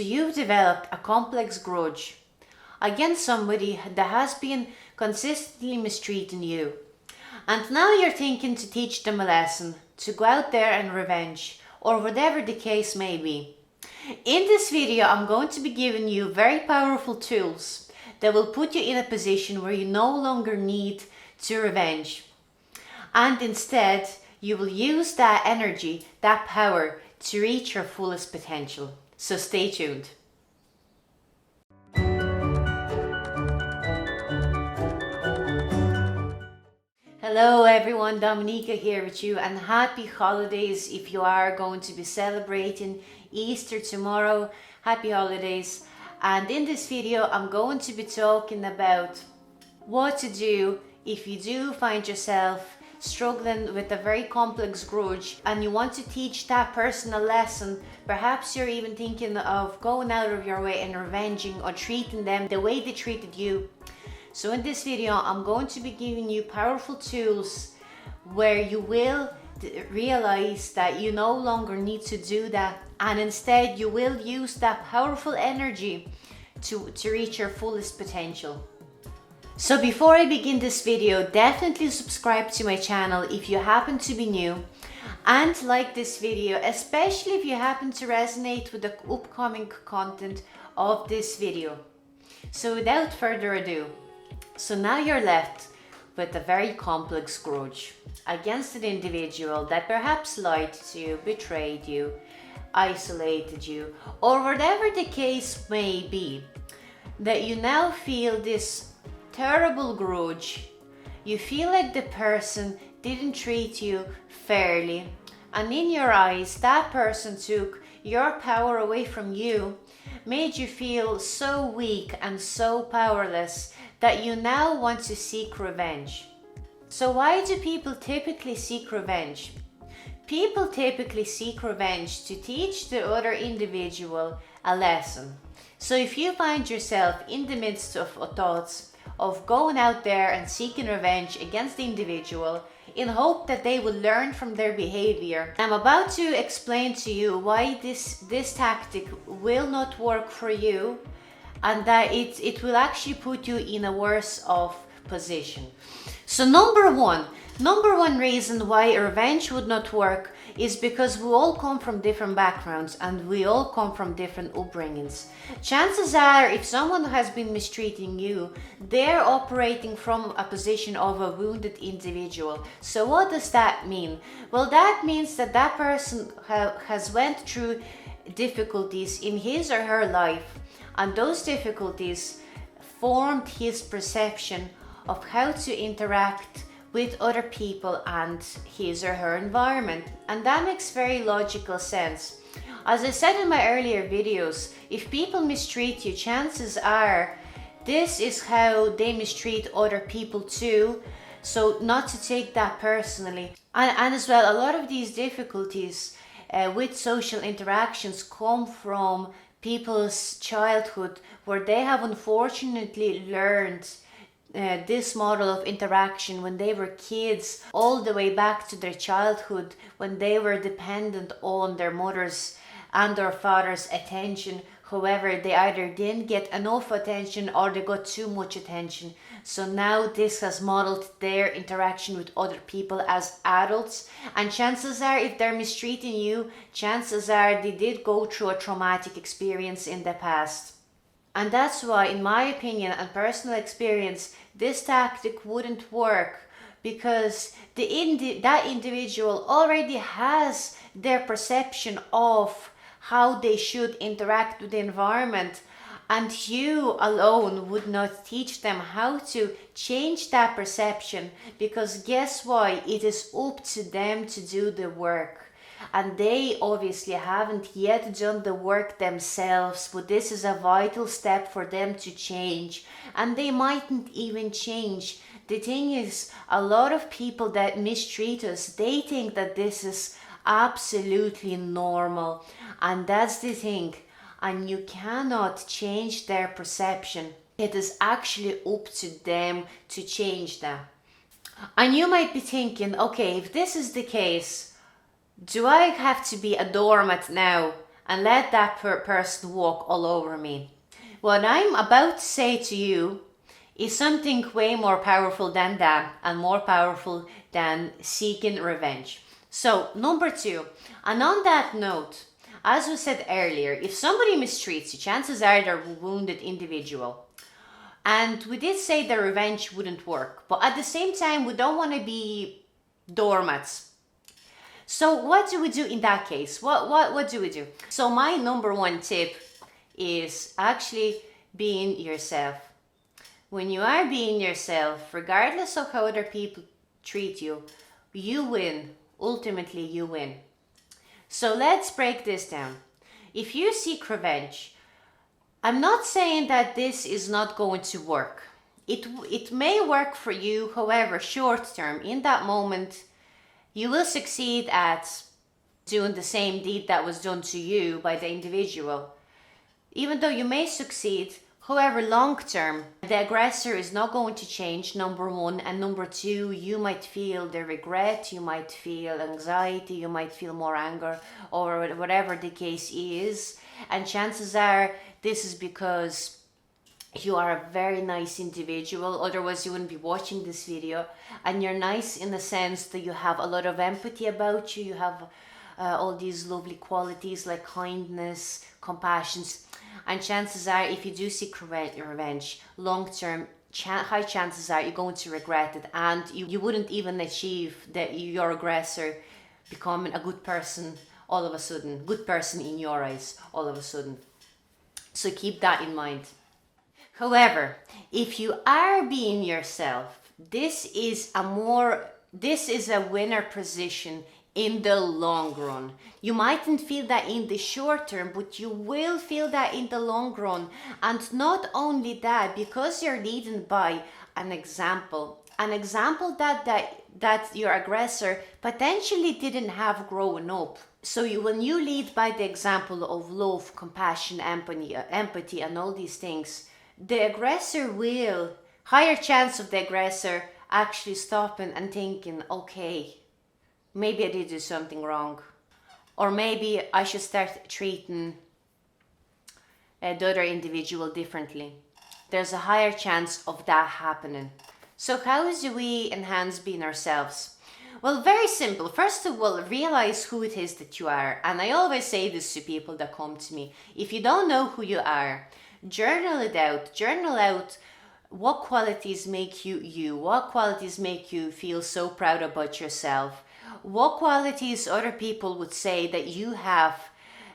So you've developed a complex grudge against somebody that has been consistently mistreating you. And now you're thinking to teach them a lesson, to go out there and revenge, or whatever the case may be. In this video, I'm going to be giving you very powerful tools that will put you in a position where you no longer need to revenge. And instead, you will use that energy, that power, to reach your fullest potential. So stay tuned. Hello everyone, Dominica here with you, and happy holidays if you are going to be celebrating Easter tomorrow. Happy holidays. And in this video I'm going to be talking about what to do if you do find yourself struggling with a very complex grudge and you want to teach that person a lesson. Perhaps you're even thinking of going out of your way and revenging or treating them the way they treated you. So in this video, I'm going to be giving you powerful tools where you will realize that you no longer need to do that, and instead you will use that powerful energy to reach your fullest potential. So before I begin this video, definitely subscribe to my channel if you happen to be new, and like this video, especially if you happen to resonate with the upcoming content of this video. So without further ado, so now you're left with a very complex grudge against an individual that perhaps lied to you, betrayed you, isolated you, or whatever the case may be, that you now feel this terrible grudge. You feel like the person didn't treat you fairly, and in your eyes that person took your power away from you, made you feel so weak and so powerless that you now want to seek revenge. So why do people typically seek revenge? People typically seek revenge to teach the other individual a lesson. So if you find yourself in the midst of thoughts of going out there and seeking revenge against the individual in hope that they will learn from their behavior, I'm about to explain to you why this tactic will not work for you, and that it will actually put you in a worse off position. So number one reason why revenge would not work is because we all come from different backgrounds and we all come from different upbringings. Chances are, if someone has been mistreating you, they're operating from a position of a wounded individual. So what does that mean? Well, that means that that person has went through difficulties in his or her life, and those difficulties formed his perception of how to interact with other people and his or her environment. And that makes very logical sense. As I said in my earlier videos, if people mistreat you, chances are this is how they mistreat other people too. So not to take that personally. And as well, a lot of these difficulties with social interactions come from people's childhood, where they have unfortunately learned this model of interaction when they were kids, all the way back to their childhood, when they were dependent on their mother's and their father's attention. However, they either didn't get enough attention or they got too much attention. So now this has modeled their interaction with other people as adults. And chances are, if they're mistreating you, chances are they did go through a traumatic experience in the past. And that's why, in my opinion and personal experience, this tactic wouldn't work, because that individual already has their perception of how they should interact with the environment, and you alone would not teach them how to change that perception, because guess what? It is up to them to do the work. And they obviously haven't yet done the work themselves, but this is a vital step for them to change, and they mightn't even change. The thing is, a lot of people that mistreat us, they think that this is absolutely normal, and that's the thing. And you cannot change their perception. It is actually up to them to change that. And you might be thinking, okay, if this is the case, do I have to be a doormat now and let that person walk all over me. What I'm about to say to you is something way more powerful than that, and more powerful than seeking revenge. So, number two, and on that note, as we said earlier, if somebody mistreats you, chances are they're a wounded individual. And we did say the revenge wouldn't work, but at the same time, we don't want to be doormats. So what do we do in that case? What do we do? So my number one tip is actually being yourself. When you are being yourself, regardless of how other people treat you, you win. Ultimately, you win. So let's break this down. If you seek revenge, I'm not saying that this is not going to work. It may work for you, however, short term, in that moment, you will succeed at doing the same deed that was done to you by the individual. Even though you may succeed, however, long term, the aggressor is not going to change, number one. And number two, you might feel the regret, you might feel anxiety, you might feel more anger, or whatever the case is. And chances are this is because you are a very nice individual, otherwise you wouldn't be watching this video. And you're nice in the sense that you have a lot of empathy about you, you have all these lovely qualities like kindness, compassion. And chances are, if you do seek revenge, long term, high chances are you're going to regret it, and you wouldn't even achieve that your aggressor becoming a good person all of a sudden, good person in your eyes all of a sudden. So keep that in mind. However, if you are being yourself, this is a winner position in the long run. You mightn't feel that in the short term, but you will feel that in the long run. And not only that, because you're leading by an example that your aggressor potentially didn't have growing up. So when you lead by the example of love, compassion, empathy, and all these things, the aggressor will, higher chance of the aggressor actually stopping and thinking, okay, maybe I did do something wrong. Or maybe I should start treating the other individual differently. There's a higher chance of that happening. So how do we enhance being ourselves? Well, very simple. First of all, realize who it is that you are. And I always say this to people that come to me. If you don't know who you are, journal it out. Journal out what qualities make you you. What qualities make you feel so proud about yourself. What qualities other people would say that you have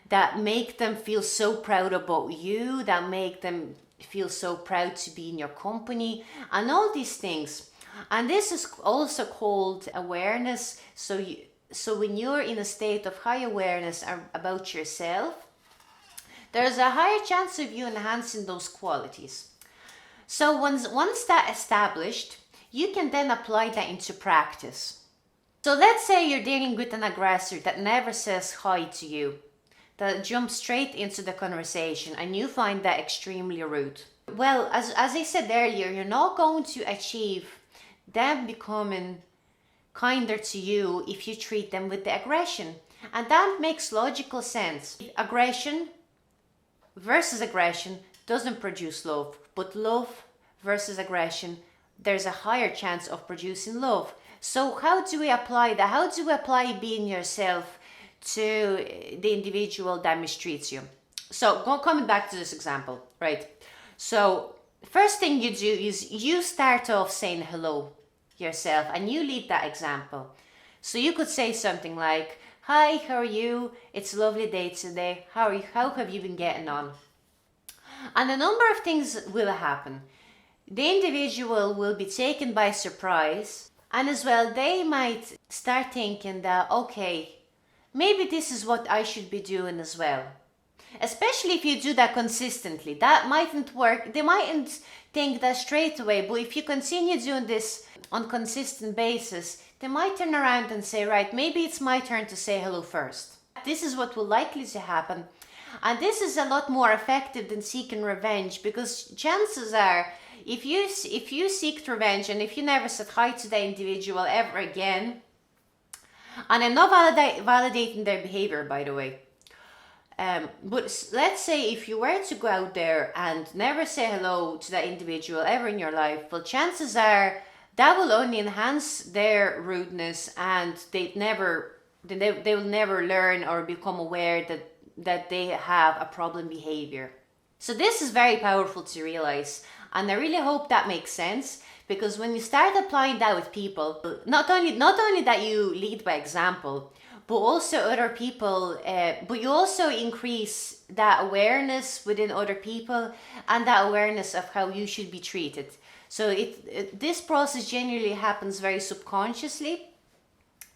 that make them feel so proud about you, that make them feel so proud to be in your company, and all these things. And this is also called awareness. So when you're in a state of high awareness about yourself, there's a higher chance of you enhancing those qualities. So once that's established, you can then apply that into practice. So let's say you're dealing with an aggressor that never says hi to you, that jumps straight into the conversation, and you find that extremely rude. Well, as I said earlier, you're not going to achieve them becoming kinder to you if you treat them with the aggression. And that makes logical sense. Aggression versus aggression doesn't produce love, but love versus aggression, there's a higher chance of producing love. So how do we apply that? How do we apply being yourself to the individual that mistreats you? So coming back to this example, right? So first thing you do is you start off saying hello yourself, and you lead that example. So you could say something like, hi, how are you? It's a lovely day today. How are you? How have you been getting on? And a number of things will happen. The individual will be taken by surprise, and as well, they might start thinking that, okay, maybe this is what I should be doing as well. Especially if you do that consistently. That mightn't work. They mightn't think that straight away, but if you continue doing this on consistent basis, they might turn around and say, right, maybe it's my turn to say hello first. This is what will likely to happen. And this is a lot more effective than seeking revenge, because chances are, if you seek revenge and if you never said hi to the individual ever again, and I'm not validating their behavior, by the way, But let's say if you were to go out there and never say hello to that individual ever in your life, well, chances are that will only enhance their rudeness, and they will never learn or become aware that they have a problem behavior. So this is very powerful to realize, and I really hope that makes sense, because when you start applying that with people, not only that you lead by example, but also other people, but you also increase that awareness within other people and that awareness of how you should be treated. So this process generally happens very subconsciously.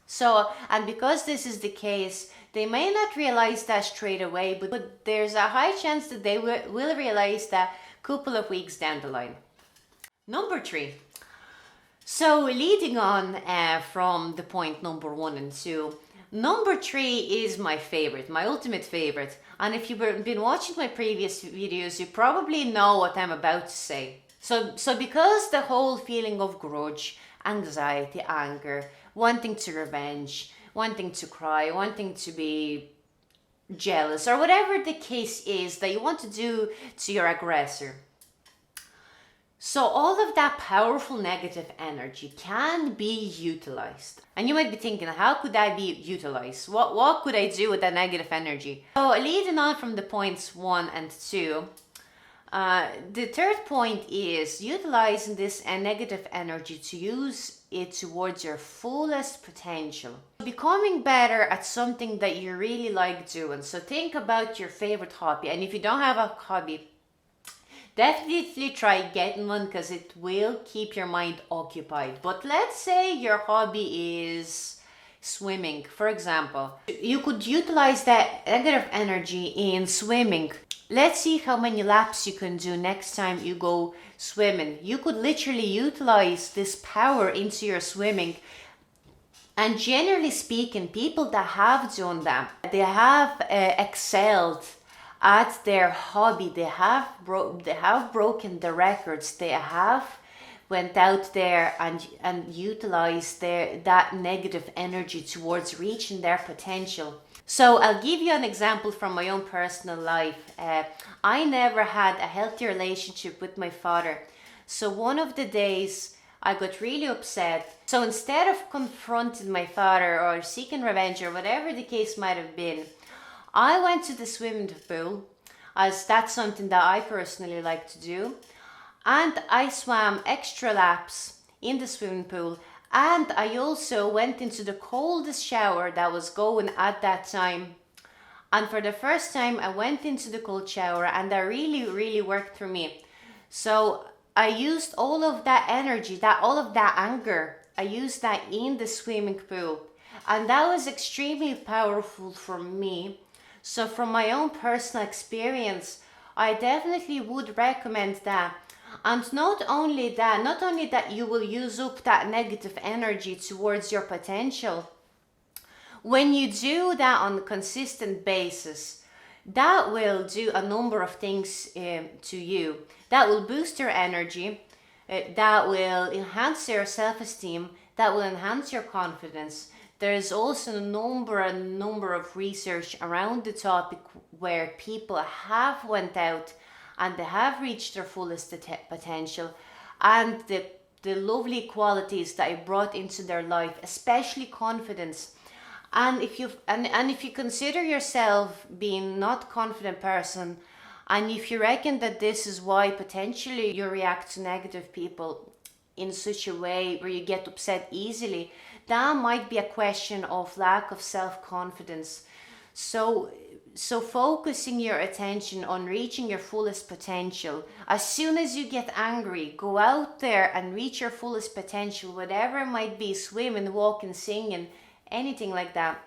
So, and because this is the case, they may not realize that straight away, but there's a high chance that they will realize that a couple of weeks down the line. Number 3. So, leading on from the point number 1 and 2, number 3 is my favorite, my ultimate favorite. And if you've been watching my previous videos, you probably know what I'm about to say. So because the whole feeling of grudge, anxiety, anger, wanting to revenge, wanting to cry, wanting to be jealous, or whatever the case is that you want to do to your aggressor. So all of that powerful negative energy can be utilized. And you might be thinking, how could that be utilized? What could I do with that negative energy? So leading on from the points 1 and 2, the third point is utilizing this negative energy to use it towards your fullest potential. Becoming better at something that you really like doing. So think about your favorite hobby. And if you don't have a hobby, definitely try getting one, because it will keep your mind occupied. But let's say your hobby is swimming, for example. You could utilize that negative energy in swimming. Let's see how many laps you can do next time you go swimming. You could literally utilize this power into your swimming. And generally speaking, people that have done that, they have excelled at their hobby. They have broken the records. They have went out there and utilized that negative energy towards reaching their potential. So I'll give you an example from my own personal life. I never had a healthy relationship with my father. So one of the days I got really upset. So instead of confronting my father or seeking revenge or whatever the case might have been, I went to the swimming pool, as that's something that I personally like to do. And I swam extra laps in the swimming pool. And I also went into the coldest shower that was going at that time. And for the first time, I went into the cold shower, and that really, really worked for me. So I used all of that energy, all of that anger, I used that in the swimming pool. And that was extremely powerful for me. So from my own personal experience, I definitely would recommend that. And not only that you will use up that negative energy towards your potential. When you do that on a consistent basis, that will do a number of things to you. That will boost your energy, that will enhance your self-esteem, that will enhance your confidence. There is also a number of research around the topic where people have went out and they have reached their fullest potential, and the lovely qualities that it brought into their life, especially confidence. And if you consider yourself being not confident person, and if you reckon that this is why potentially you react to negative people in such a way where you get upset easily, that might be a question of lack of self-confidence. So focusing your attention on reaching your fullest potential. As soon as you get angry, go out there and reach your fullest potential, whatever it might be, swimming, walking, singing, anything like that.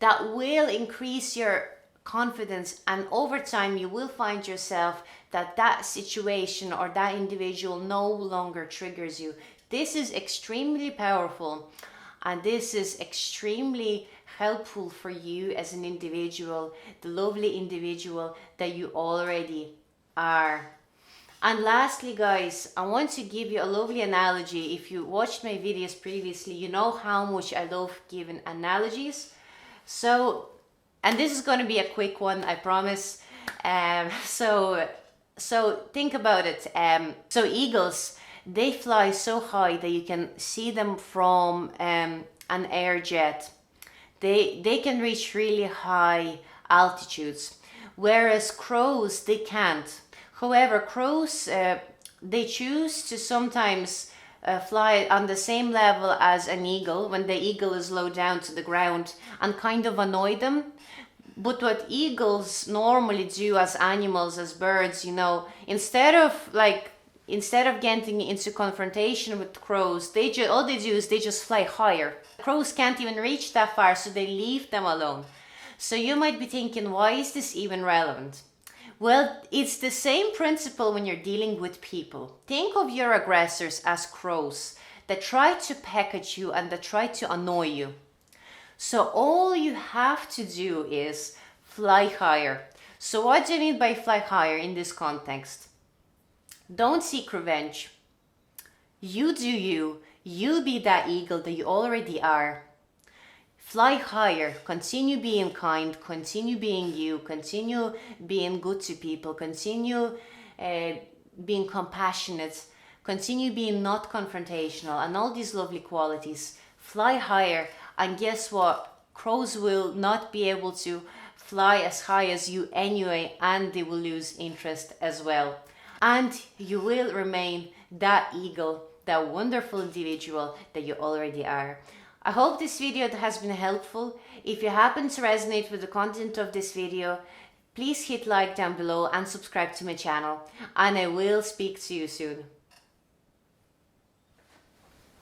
That will increase your confidence, and over time you will find yourself that situation or that individual no longer triggers you. This is extremely powerful, and this is extremely helpful for you as an individual, the lovely individual that you already are. And lastly, guys, I want to give you a lovely analogy. If you watched my videos previously, you know how much I love giving analogies. So And this is going to be a quick one, I promise. So think about it. So eagles, they fly so high that you can see them from an air jet. They can reach really high altitudes, whereas crows, they can't. However, crows, they choose to sometimes fly on the same level as an eagle when the eagle is low down to the ground and kind of annoy them. But what eagles normally do as animals, as birds, instead of getting into confrontation with crows, all they do is they just fly higher. Crows can't even reach that far, so they leave them alone. So you might be thinking, why is this even relevant? Well, it's the same principle when you're dealing with people. Think of your aggressors as crows that try to peck at you and that try to annoy you. So all you have to do is fly higher. So what do you mean by fly higher in this context? Don't seek revenge. You do you. You be that eagle that you already are. Fly higher. Continue being kind. Continue being you. Continue being good to people. Continue being compassionate. Continue being not confrontational and all these lovely qualities. Fly higher. And guess what? Crows will not be able to fly as high as you anyway, and they will lose interest as well. And you will remain that eagle, that wonderful individual that you already are. I hope this video has been helpful. If you happen to resonate with the content of this video, please hit like down below and subscribe to my channel. And I will speak to you soon.